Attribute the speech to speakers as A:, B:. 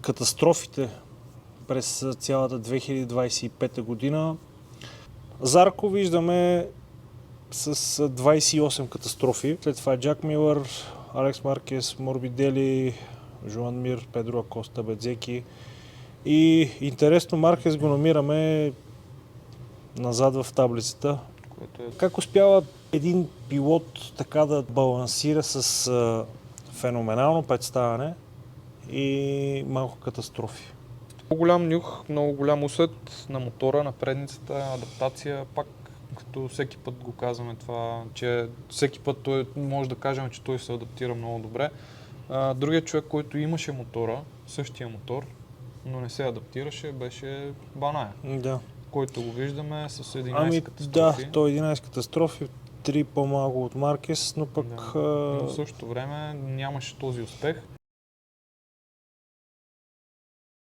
A: Катастрофите през цялата 2025 година. Зарко виждаме с 28 катастрофи. След това Джак Милър, Алекс Маркес, Морбидели, Жоан Мир, Педро Акоста, Бедзеки. И интересно, Маркес го намираме назад в таблицата. Как успява един пилот така да балансира с феноменално представяне и малко катастрофи?
B: Много голям нюх, много голям усет на мотора, на предницата, адаптация. Пак като всеки път го казваме това, че всеки път той може да кажем, че той се адаптира много добре. Другият човек, който имаше мотора, същия мотор, но не се адаптираше, беше Баная.
A: Да.
B: Който го виждаме с 11 катастрофи.
A: Да, той 11 катастрофи, 3 по-малко от Маркес, но пък...
B: Да. Но в същото време нямаше този успех.